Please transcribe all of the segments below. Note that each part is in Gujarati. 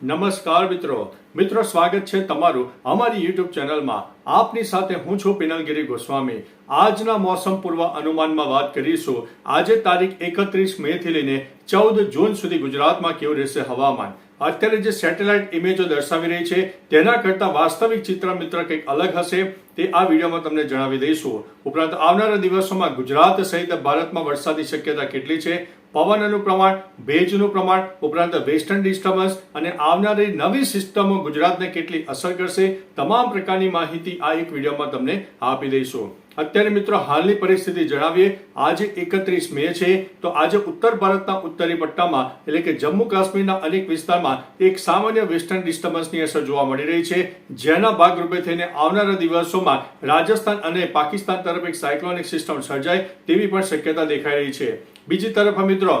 નમસ્કાર મિત્રો સ્વાગત છે તમારું અમારી યુટ્યુબ ચેનલમાં। આપની સાથે હું છું પિનલગીરી ગોસ્વામી। આજના મોસમ પૂર્વ અનુમાનમાં વાત કરીશું। આજે તારીખ 31 મે થી લઈને 14 જૂન સુધી ગુજરાતમાં કેવું રહેશે હવામાન। અત્યારે જે સેટેલાઇટ ઇમેજો દર્શાવી રહી છે તેના કરતાં વાસ્તવિક ચિત્ર મિત્ર કંઈક અલગ હશે, તે આ વિડીયોમાં તમને જણાવી દઈશું। ઉપરાંત આવનારા દિવસોમાં ગુજરાત સહિત ભારતમાં વરસાદની શક્યતા કેટલી છે, પવનનું પ્રમાણ, ભેજનું પ્રમાણ, ઉપરાંત વેસ્ટર્ન ડિસ્ટર્બન્સ અને આવનારી નવી સિસ્ટમો ગુજરાતને કેટલી અસર કરશે, તમામ પ્રકારની માહિતી આ એક વિડીયોમાં તમને આપી દઈશું। અત્યારે મિત્રો હાલની પરિસ્થિતિ જણાવીએ। આજે 31 મે છે, તો આજે ઉત્તર ભારતના ઉત્તરી પટ્ટામાં એટલે કે જમ્મુ કાશ્મીરના અનેક વિસ્તારમાં એક સામાન્ય વેસ્ટર્ન ડિસ્ટર્બન્સની અસર જોવા મળી રહી છે, જેના ભાગરૂપે થઈને આવનારા દિવસોમાં રાજસ્થાન અને પાકિસ્તાન તરફ એક સાયક્લોનિક સિસ્ટમ સર્જાય તેવી પણ શક્યતા દેખાઈ રહી છે। બીજી તરફ મિત્રો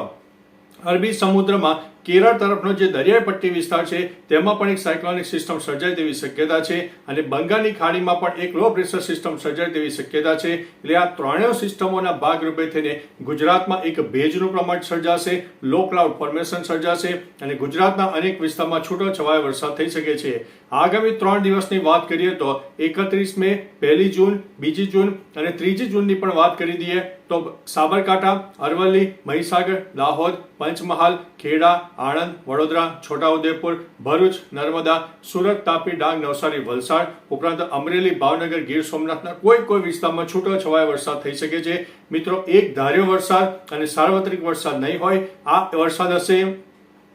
અરબી સમુદ્રમાં કેરળ તરફનો જે દરિયાઈ પટ્ટી વિસ્તાર છે તેમાં પણ એક સાયક્લોનિક સિસ્ટમ સર્જાય તેવી શક્યતા છે અને બંગાળની ખાડીમાં પણ એક લો પ્રેશર સિસ્ટમ સર્જાય તેવી શક્યતા છે। એટલે આ ત્રણેય સિસ્ટમોના ભાગરૂપે થઈને ગુજરાતમાં એક ભેજનું પ્રમાણ સર્જાશે, લો ક્લાઉડ ફોર્મેશન સર્જાશે અને ગુજરાતના અનેક વિસ્તારમાં છૂટો છવાયો વરસાદ થઈ શકે છે। આગામી 3 દિવસની વાત કરીએ તો 31 મે, 1 જૂન, 2 જૂન અને 3 જૂનની પણ વાત કરી દઈએ તો સાબરકાંઠા, અરવલ્લી, મહીસાગર, દાહોદ, પંચમહાલ, ખેડા, આણંદ, વડોદરા, છોટાઉદેપુર, ભરૂચ, નર્મદા, સુરત, તાપી, ડાંગ, નવસારી, વલસાડ ઉપરાંત અમરેલી, ભાવનગર, ગીર સોમનાથના કોઈ વિસ્તારમાં છૂટો છવાયો વરસાદ થઈ શકે છે। મિત્રો એક ધાર્યો વરસાદ અને સાર્વત્રિક વરસાદ નહીં હોય, આ વરસાદ હશે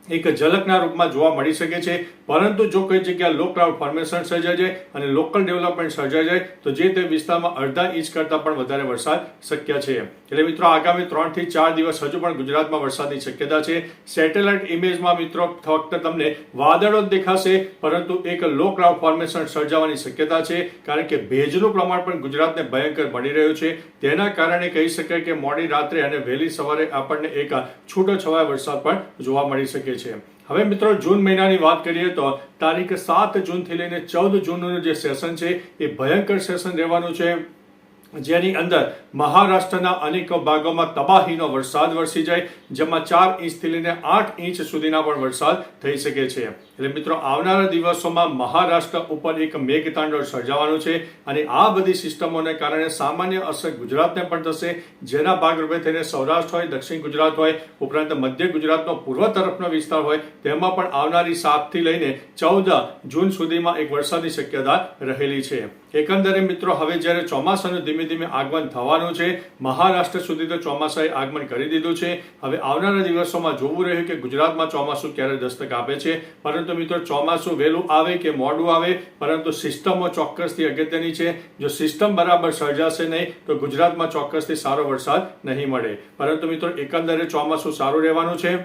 એક ઝલકના રૂપમાં જોવા મળી શકે છે, પરંતુ જો કોઈ જગ્યાએ લો ક્લાઉડ ફોર્મેશન સર્જાય જાય અને લોકલ ડેવલપમેન્ટ સર્જાય જાય તો જે તે વિસ્તારમાં અડધા ઇંચ કરતાં પણ વધારે વરસાદ શક્ય છે। એટલે મિત્રો આગામી 3 થી 4 દિવસ હજુ પણ ગુજરાતમાં વરસાદની શક્યતા છે। સેટેલાઇટ ઇમેજમાં મિત્રો ફક્ત તમને વાદળો જ દેખાશે, પરંતુ એક લો ક્લાઉડ ફોર્મેશન સર્જાવાની શક્યતા છે, કારણ કે ભેજનું પ્રમાણ પણ ગુજરાતને ભયંકર મળી રહ્યું છે। તેના કારણે કહી શકાય કે મોડી રાત્રે અને વહેલી સવારે આપણને એક છૂટો છવાયો વરસાદ પણ જોવા મળી શકે છે। હવે મિત્રો જૂન મહિનાની વાત કરીએ તો તારીખ 7 જૂનથી લઈને 14 જૂનનું જે સેશન છે એ ભયંકર સેશન રહેવાનું છે, જેની અંદર મહારાષ્ટ્રના અનેક ભાગોમાં તબાહીનો વરસાદ વરસી જાય, જેમાં 4 ઇંચથી લઈને 8 ઇંચ સુધીના પણ વરસાદ થઈ શકે છે। એટલે મિત્રો આવનારા દિવસોમાં મહારાષ્ટ્ર ઉપર એક મેઘતાંડવ સર્જાવાનું છે અને આ બધી સિસ્ટમોને કારણે સામાન્ય અસર ગુજરાતને પણ થશે, જેના ભાગરૂપે થઈને સૌરાષ્ટ્ર હોય, દક્ષિણ ગુજરાત હોય, ઉપરાંત મધ્ય ગુજરાતનો પૂર્વ તરફનો વિસ્તાર હોય તેમાં પણ આવનારી 7 થી લઈને 14 જૂન સુધીમાં એક વરસાદની શક્યતા રહેલી છે। એકંદરે મિત્રો હવે જ્યારે ચોમાસાનું ધીમે ધીમે આગમન થવાનું છે, મહારાષ્ટ્ર સુધી તો ચોમાસાએ આગમન કરી દીધું છે। હવે આવનારા દિવસોમાં જોવું રહ્યું કે ગુજરાતમાં ચોમાસું ક્યારે દસ્તક આપે છે, પરંતુ મિત્રો ચોમાસું વહેલું આવે કે મોડું આવે, પરંતુ સિસ્ટમો ચોક્કસથી અગત્યની છે। જો સિસ્ટમ બરાબર સર્જાશે નહીં તો ગુજરાતમાં ચોક્કસથી સારો વરસાદ નહીં મળે, પરંતુ મિત્રો એકંદરે ચોમાસું સારું રહેવાનું છે,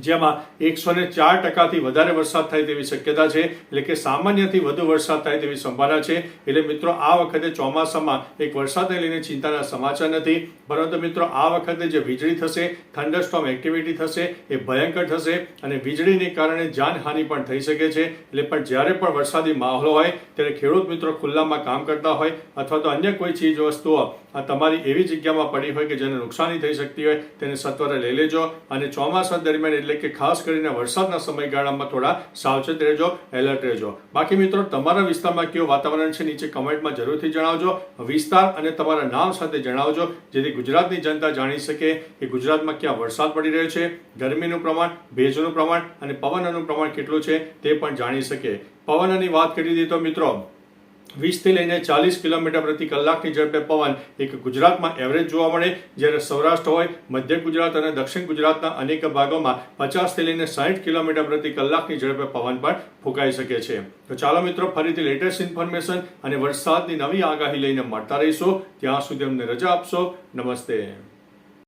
જેમાં 104% વધારે વરસાદ થાય તેવી શક્યતા છે, એટલે કે સામાન્યથી વધુ વરસાદ થાય તેવી સંભાવના છે। એટલે મિત્રો આ વખતે ચોમાસામાં એક વરસાદને લઈને ચિંતાના સમાચાર નથી, પરંતુ મિત્રો આ વખતે જે વીજળી થશે, થંડરસ્ટોર્મ એક્ટિવિટી થશે એ ભયંકર થશે અને વીજળીને કારણે જાનહાનિ પણ થઈ શકે છે। એટલે પણ જ્યારે પણ વરસાદી માહોલ હોય ત્યારે ખેડૂત મિત્રો ખુલ્લામાં કામ કરતા હોય અથવા તો અન્ય કોઈ ચીજ વસ્તુઓ આ તમારી એવી જગ્યામાં પડી હોય કે જેને નુકસાની થઈ શકતી હોય તેને સત્વરે લઈ લેજો અને ચોમાસા દરમિયાન એટલે કે ખાસ કરીને વરસાદના સમયગાળામાં થોડા સાવચેત રહેજો, એલર્ટ રહેજો। બાકી મિત્રો તમારા વિસ્તારમાં કેવું વાતાવરણ છે નીચે કમેન્ટમાં જરૂરથી જણાવજો, વિસ્તાર અને તમારા નામ સાથે જણાવજો, જેથી ગુજરાતની જનતા જાણી શકે કે ગુજરાતમાં ક્યાં વરસાદ પડી રહ્યો છે, ગરમીનું પ્રમાણ, ભેજનું પ્રમાણ અને પવનનું પ્રમાણ કેટલું છે તે પણ જાણી શકે। પવનની વાત કરી દઈએ તો મિત્રો 20 થી લઈને 40 કિલોમીટર પ્રતિ કલાકની ઝડપે પવન એક ગુજરાતમાં એવરેજ જોવા મળે, જ્યારે સૌરાષ્ટ્ર હોય, મધ્ય ગુજરાત અને દક્ષિણ ગુજરાતના અનેક ભાગોમાં 50 થી લઈને 60 કિલોમીટર પ્રતિ કલાકની ઝડપે પવન પણ ફૂંકાઈ શકે છે। તો ચાલો મિત્રો ફરીથી લેટેસ્ટ ઇન્ફોર્મેશન અને વરસાદની નવી આગાહી લઈને મળતા રહીશું, ત્યાં સુધી અમને રજા આપશો। નમસ્તે।